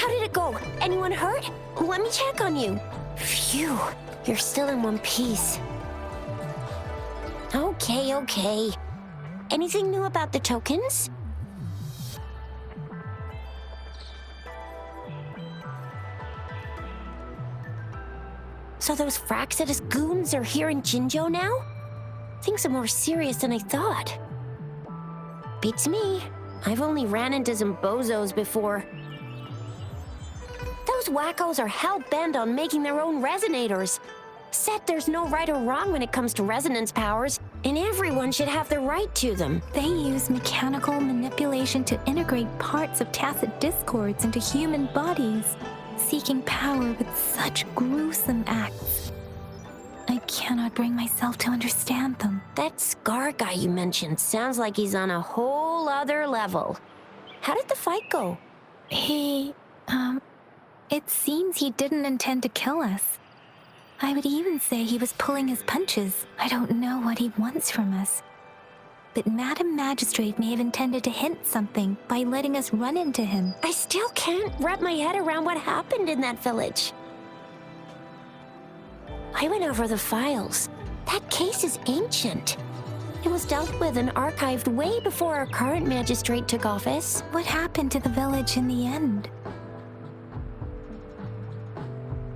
How did it go? Anyone hurt? Let me check on you. Phew, you're still in one piece. Okay. Anything new about the tokens? So those Fraxidus goons are here in Jinzhou now? Things are more serious than I thought. Beats me. I've only ran into some bozos before. Those wackos are hell-bent on making their own resonators. Said there's no right or wrong when it comes to resonance powers, and everyone should have the right to them. They use mechanical manipulation to integrate parts of tacit discords into human bodies, seeking power with such gruesome acts. I cannot bring myself to understand them. That Scar guy you mentioned sounds like he's on a whole other level. How did the fight go? It seems he didn't intend to kill us. I would even say he was pulling his punches. I don't know what he wants from us. But Madam Magistrate may have intended to hint something by letting us run into him. I still can't wrap my head around what happened in that village. I went over the files. That case is ancient. It was dealt with and archived way before our current magistrate took office. What happened to the village in the end?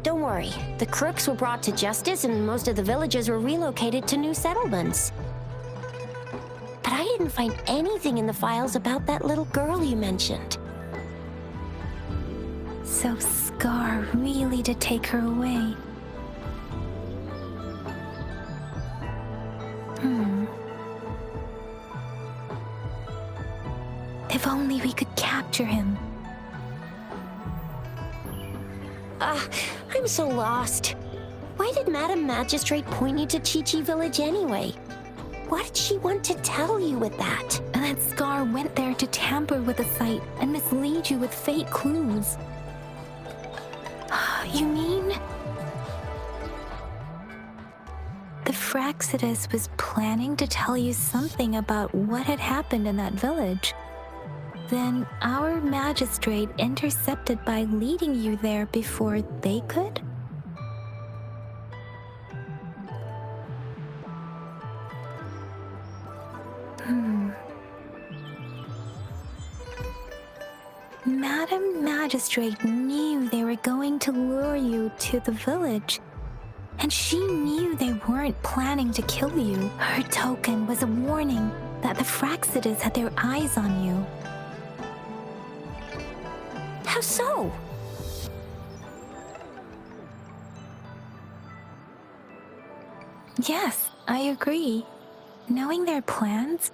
Don't worry. The crooks were brought to justice and most of the villagers were relocated to new settlements. But I didn't find anything in the files about that little girl you mentioned. So Scar really did take her away. If only we could capture him. I'm so lost. Why did Madam Magistrate point you to Chi-Chi Village anyway? What did she want to tell you with that? And that Scar went there to tamper with the site and mislead you with fake clues. You mean? The Fraxidus was planning to tell you something about what had happened in that village. Then our magistrate intercepted by leading you there before they could? Madam Magistrate knew they were going to lure you to the village, and she knew they weren't planning to kill you. Her token was a warning that the Fraxidus had their eyes on you. How so? Yes, I agree. Knowing their plans,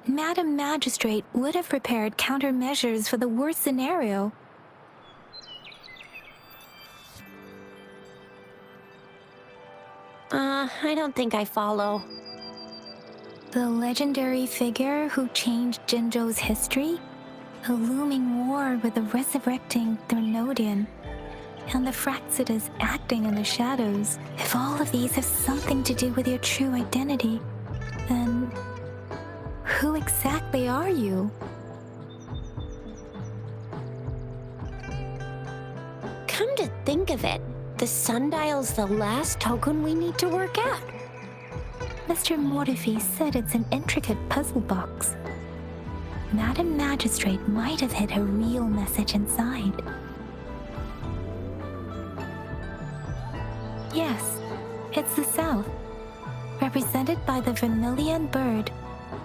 Madam Magistrate would have prepared countermeasures for the worst scenario. I don't think I follow. The legendary figure who changed Jinzhou's history? A looming war with the resurrecting Thernodian, and the Fraxidus acting in the shadows. If all of these have something to do with your true identity, then who exactly are you? Come to think of it, the sundial's the last token we need to work out. Mr. Mortifi said it's an intricate puzzle box. Madam Magistrate might have hid a real message inside. Yes, it's the South, represented by the vermilion bird,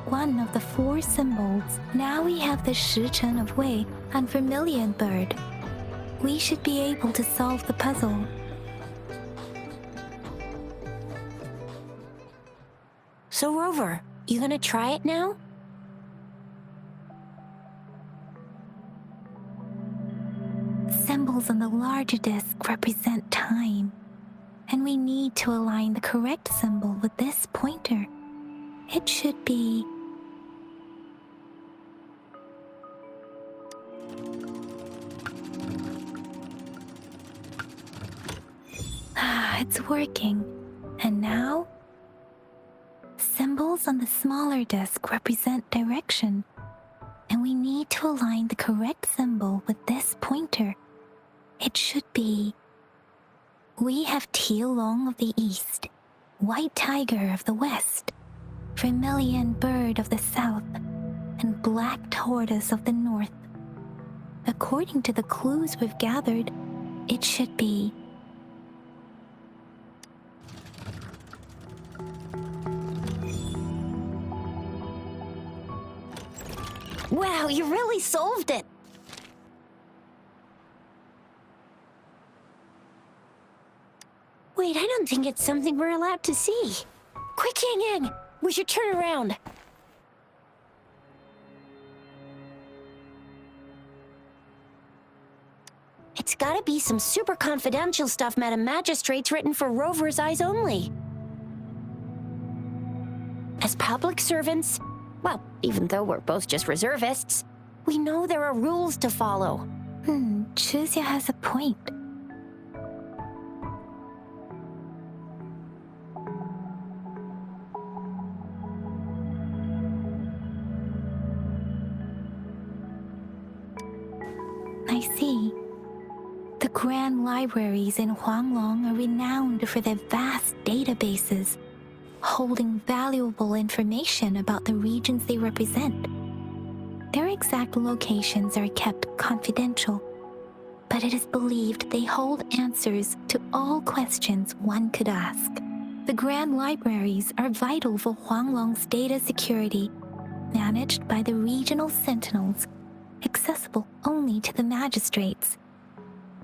one of the 4 symbols. Now we have the Shichen of Wei and vermilion bird. We should be able to solve the puzzle. So Rover, you gonna try it now? Symbols on the larger disc represent time, and we need to align the correct symbol with this pointer. It should be... it's working. And now? Symbols on the smaller disc represent direction, and we need to align the correct symbol with this pointer. It should be, we have Huanglong of the east, white tiger of the west, vermilion bird of the south, and black tortoise of the north. According to the clues we've gathered, it should be. Wow, you really solved it! Wait, I don't think it's something we're allowed to see. Quick, Yang Yang! We should turn around. It's gotta be some super confidential stuff Madam Magistrate's written for Rover's eyes only. As public servants, well, even though we're both just reservists, we know there are rules to follow. Chuzia has a point. I see. The grand libraries in Huanglong are renowned for their vast databases, holding valuable information about the regions they represent. Their exact locations are kept confidential, but it is believed they hold answers to all questions one could ask. The grand libraries are vital for Huanglong's data security, managed by the regional sentinels, accessible only to the magistrates.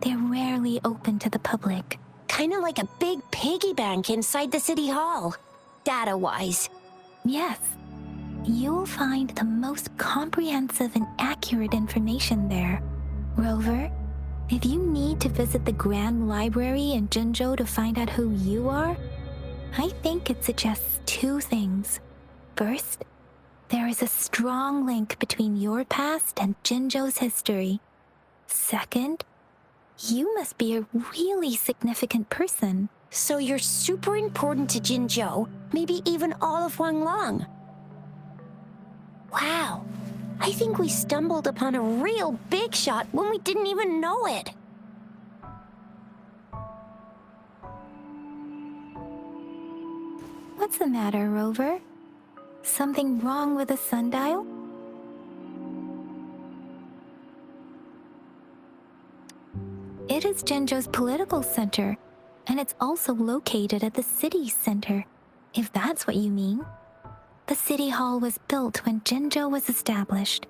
They're rarely open to the public. Kinda like a big piggy bank inside the city hall, data-wise. Yes, you'll find the most comprehensive and accurate information there. Rover, if you need to visit the Grand Library in Jinzhou to find out who you are, I think it suggests two things. First, there is a strong link between your past and Jinzhou's history. Second, you must be a really significant person. So you're super important to Jinzhou, maybe even all of Huanglong. Wow, I think we stumbled upon a real big shot when we didn't even know it. What's the matter, Rover? Something wrong with the sundial? It is Jinzhou's political center, and it's also located at the city center, if that's what you mean. The city hall was built when Jinzhou was established.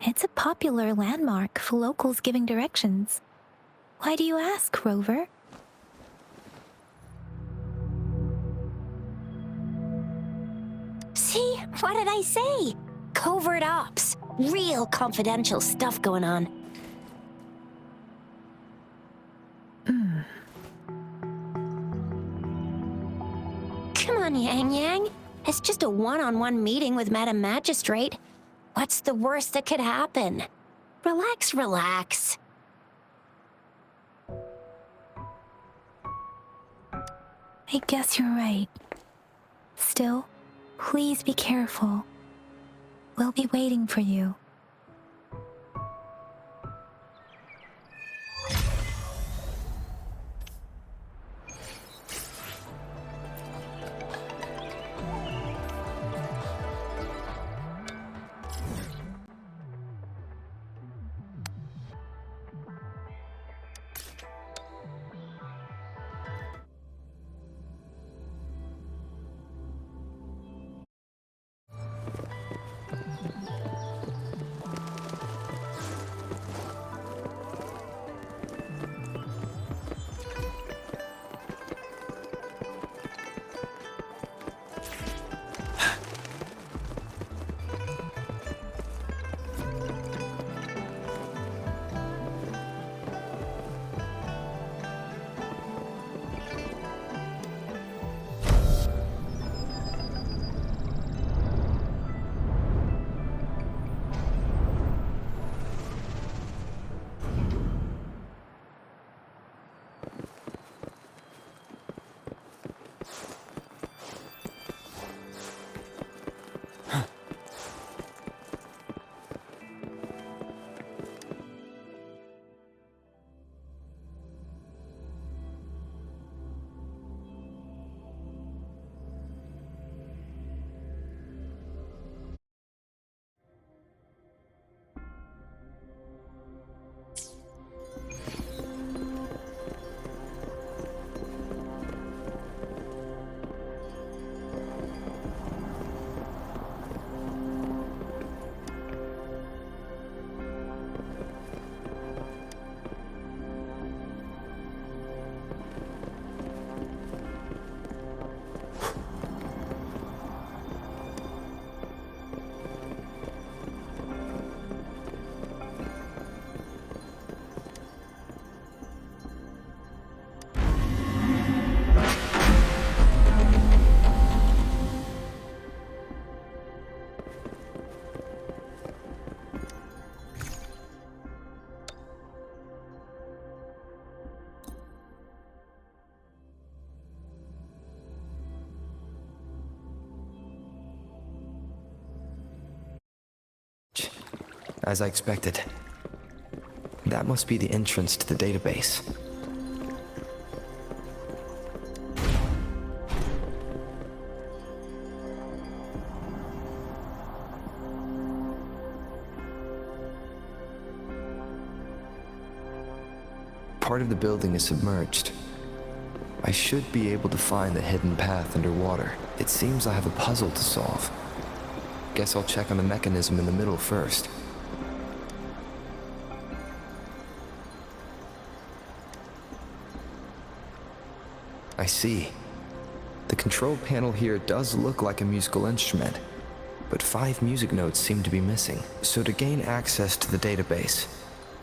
It's a popular landmark for locals giving directions. Why do you ask, Rover? See, what did I say? Covert ops. Real confidential stuff going on. Come on, Yang Yang. It's just a one-on-one meeting with Madam Magistrate. What's the worst that could happen? Relax, relax. I guess you're right. Still, please be careful. We'll be waiting for you. As I expected. That must be the entrance to the database. Part of the building is submerged. I should be able to find the hidden path underwater. It seems I have a puzzle to solve. Guess I'll check on the mechanism in the middle first. I see. The control panel here does look like a musical instrument, but 5 music notes seem to be missing. So to gain access to the database,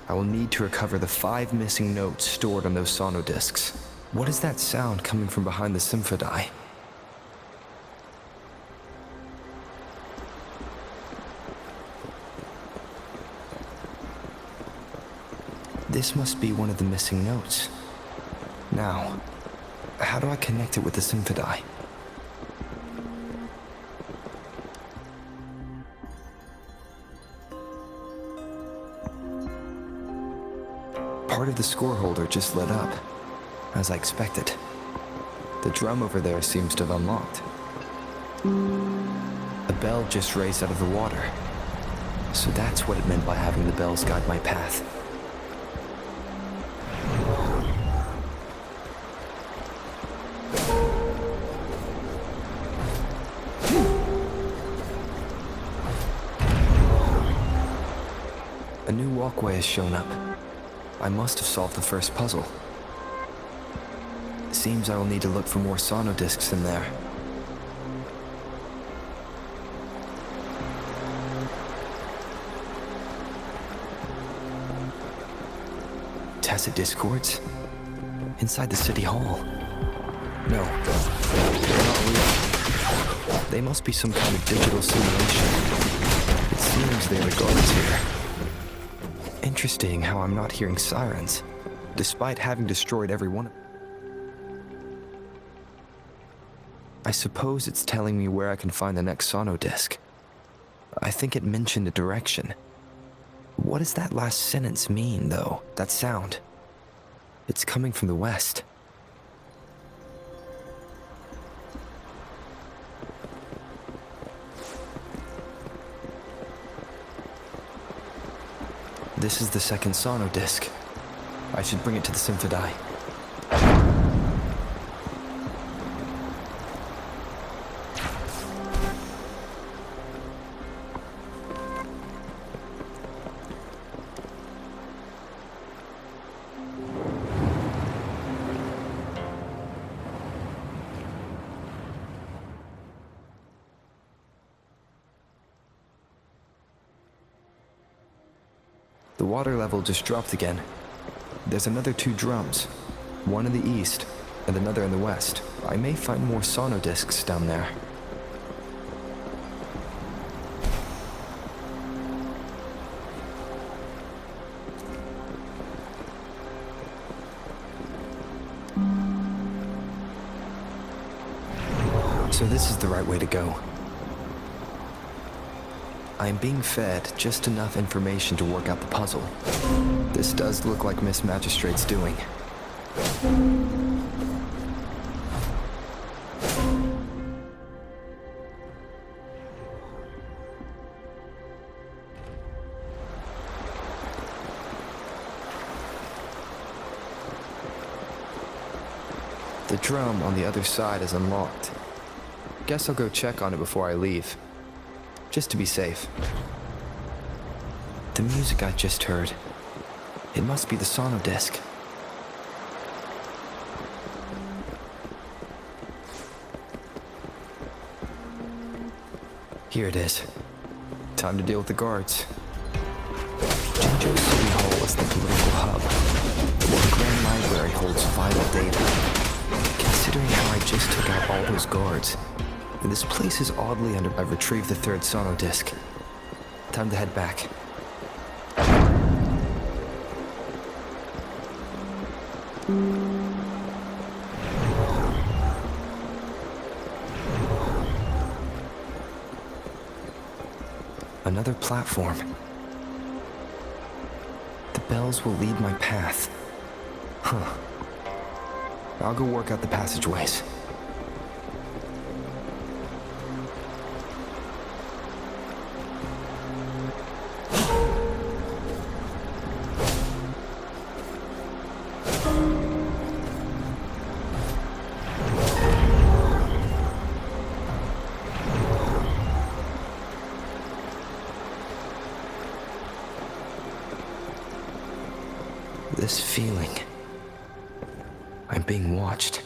I will need to recover the 5 missing notes stored on those sonodiscs. What is that sound coming from behind the symphony? This must be one of the missing notes. Now, how do I connect it with the symphony? Part of the score holder just lit up, as I expected. The drum over there seems to have unlocked. A bell just raised out of the water. So that's what it meant by having the bells guide my path. A new walkway has shown up. I must have solved the first puzzle. Seems I will need to look for more sonodiscs in there. Tacit discords? Inside the city hall? No, they're not real. They must be some kind of digital simulation. It seems they are the guards here. Interesting how I'm not hearing sirens, despite having destroyed every one of them. I suppose it's telling me where I can find the next sonodisc. I think it mentioned a direction. What does that last sentence mean, though? That sound. It's coming from the west. This is the second sonodisc. I should bring it to the symphony. The water level just dropped again. There's another 2 drums, one in the east and another in the west. I may find more sonodiscs down there. So this is the right way to go. I am being fed just enough information to work out the puzzle. This does look like Miss Magistrate's doing. The drum on the other side is unlocked. Guess I'll go check on it before I leave. Just to be safe. The music I just heard. It must be the sonodisc. Here it is. Time to deal with the guards. Jinzhou City Hall is the political hub, while the Grand Library holds vital data. Considering how I just took out all those guards, this place is oddly under. I've retrieved the 3rd sonodisc. Time to head back. Another platform. bells will lead my path. Huh. I'll go work out the passageways. This feeling. I'm being watched.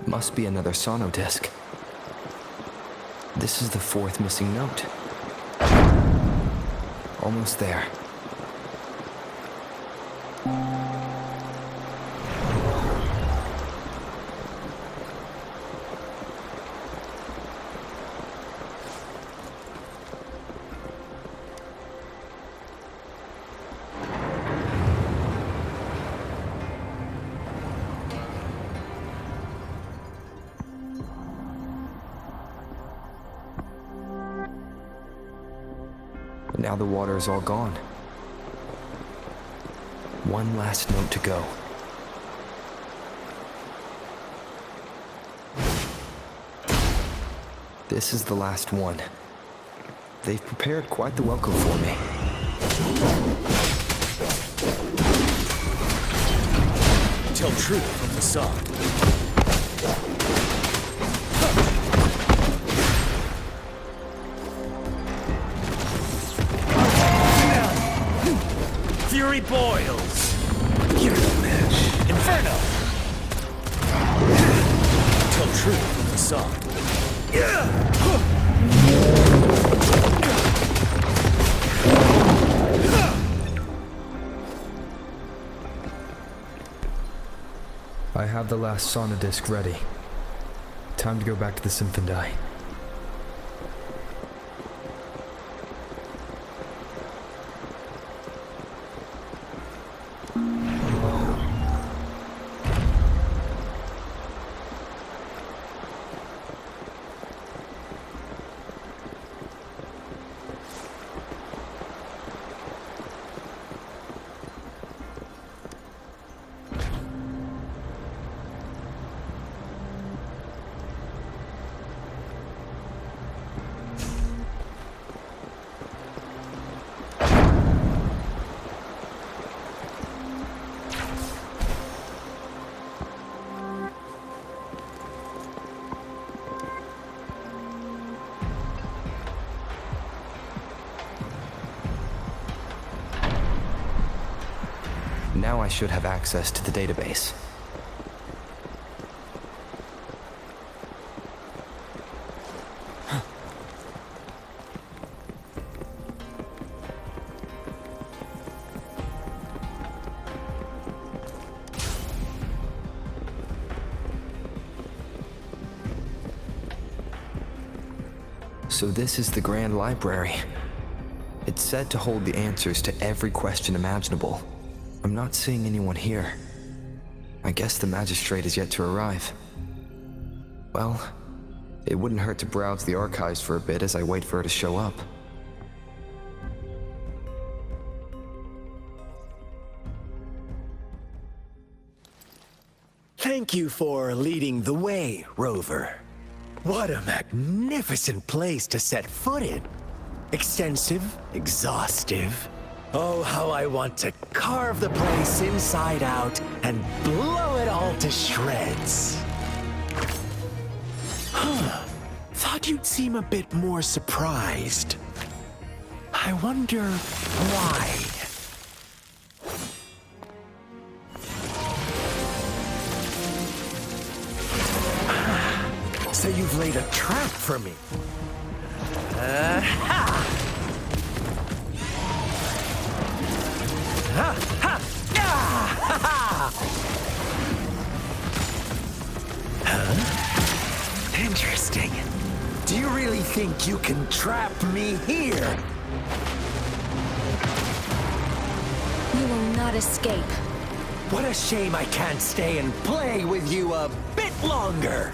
Must be another sono disc. This is the fourth missing note. Almost there. Now the water is all gone. One last note to go. This is the last one. They've prepared quite the welcome for me. Tell truth from facade. Fury boils. You're the match. Inferno. Tell truth from facade. I have the last sonodisc ready. Time to go back to the Symphondai. Now I should have access to the database. So this is the Grand Library. It's said to hold the answers to every question imaginable. I'm not seeing anyone here. I guess the magistrate is yet to arrive. Well, it wouldn't hurt to browse the archives for a bit as I wait for her to show up. Thank you for leading the way, Rover. What a magnificent place to set foot in. Extensive, exhaustive. Oh, how I want to carve the place inside out and blow it all to shreds. Thought you'd seem a bit more surprised. I wonder why. So you've laid a trap for me. Interesting. Do you really think you can trap me here? You will not escape. What a shame I can't stay and play with you a bit longer.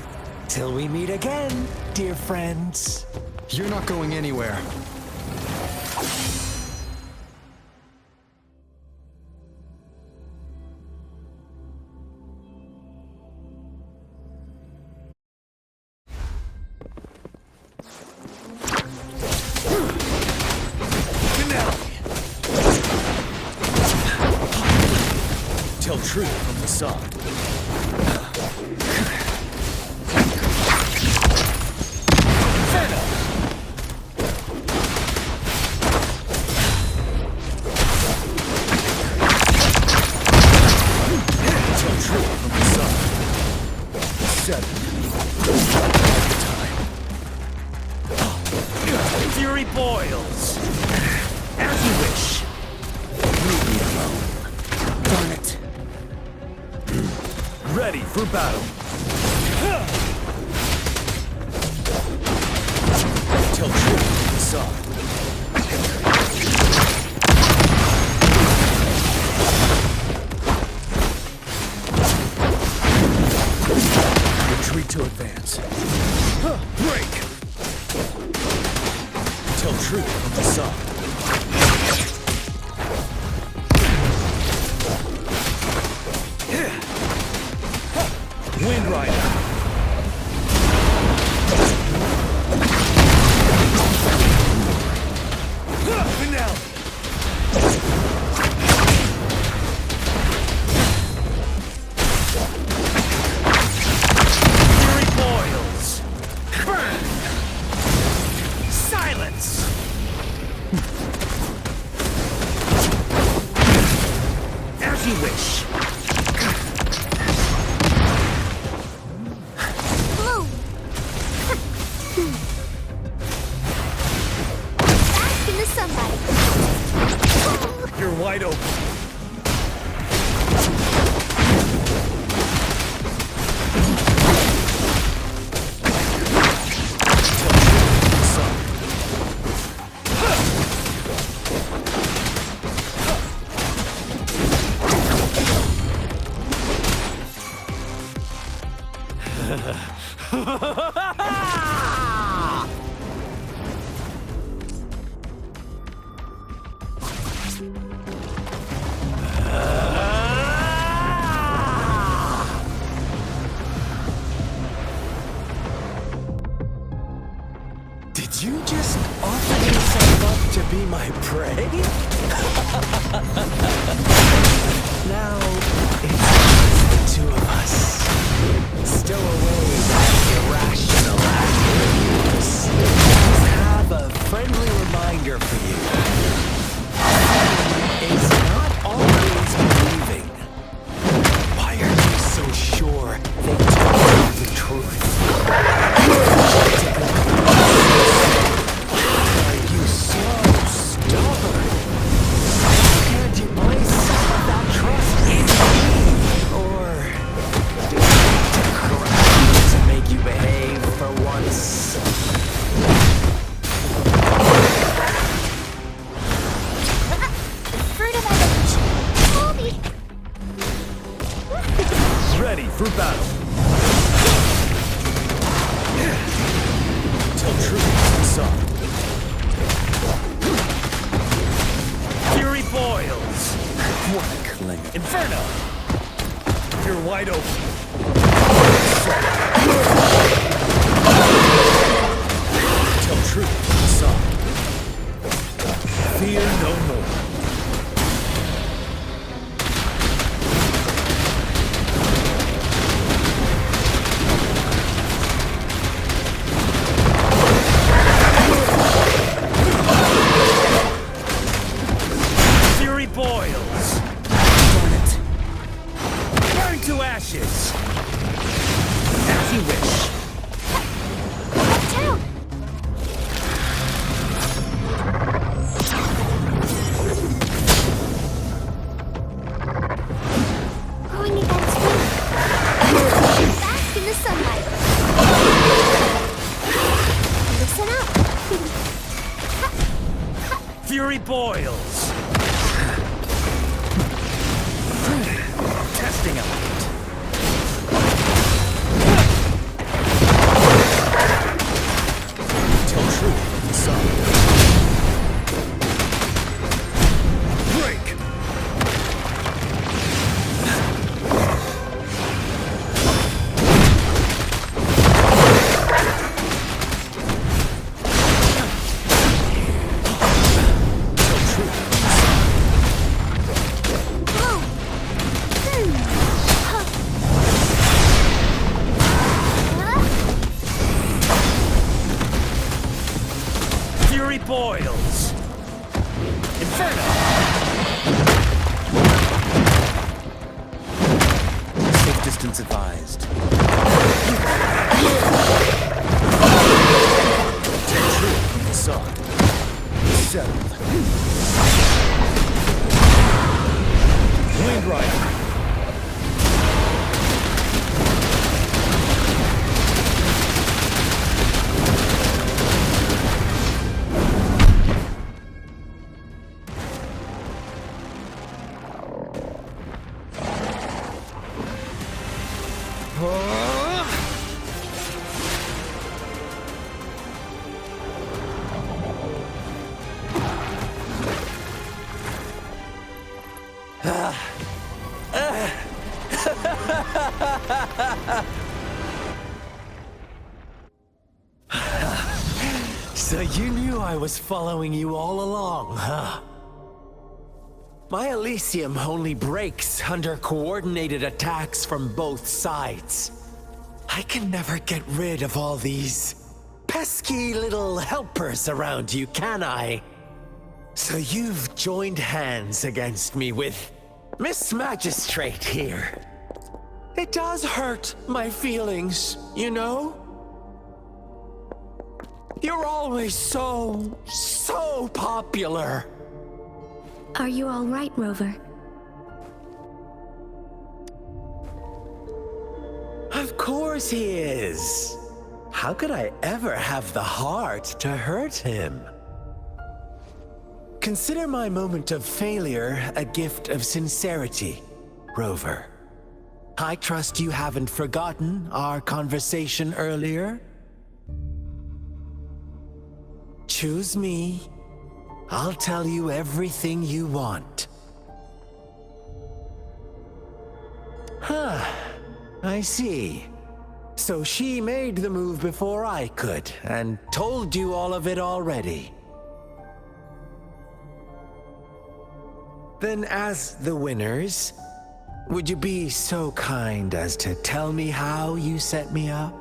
Till we meet again, dear friends. You're not going anywhere. Finale! Tell truth from the side. Fury boils. As you wish. Leave me alone. Darn it. Ready for battle. Tell truth from the side. Retreat to advance. Break! Tell truth from the side. Wind Rider. Finale. Fury boils. Burn. Silence. As you wish. Blue! Bask in the sunlight. You're wide open. Did you just offer yourself up to be my prey? Now, it's just the two of us. Stow away that irrational actions. Just have a friendly reminder for you. It's not always believing. Why are you so sure they told you the truth? Are you so stubborn? Why can't you place some of that trust in me? Or to make you behave for once? Fruit of evolution. Hold me. Ready for battle. Tell truth from the side. Fury boils. What a cling. Inferno! You're wide open. Tell truth from the side. Fear no more. Fury boils. Darn it. Burn to ashes. As you wish. Down. Going against wind. Bask in the sunlight. Listen up. Fury boils. Testing element. Tell truth from the side. Break. spoils! Inferno! Safe distance advised. So, settled. Wind Rider. So you knew I was following you all along, huh? My Elysium only breaks under coordinated attacks from both sides. I can never get rid of all these pesky little helpers around you, can I? So you've joined hands against me with Miss Magistrate here. It does hurt my feelings, you know? You're always so popular. Are you all right, Rover? Of course he is. How could I ever have the heart to hurt him? Consider my moment of failure a gift of sincerity, Rover. I trust you haven't forgotten our conversation earlier. Choose me. I'll tell you everything you want. Huh. I see. So she made the move before I could, and told you all of it already. Then as the winners, would you be so kind as to tell me how you set me up?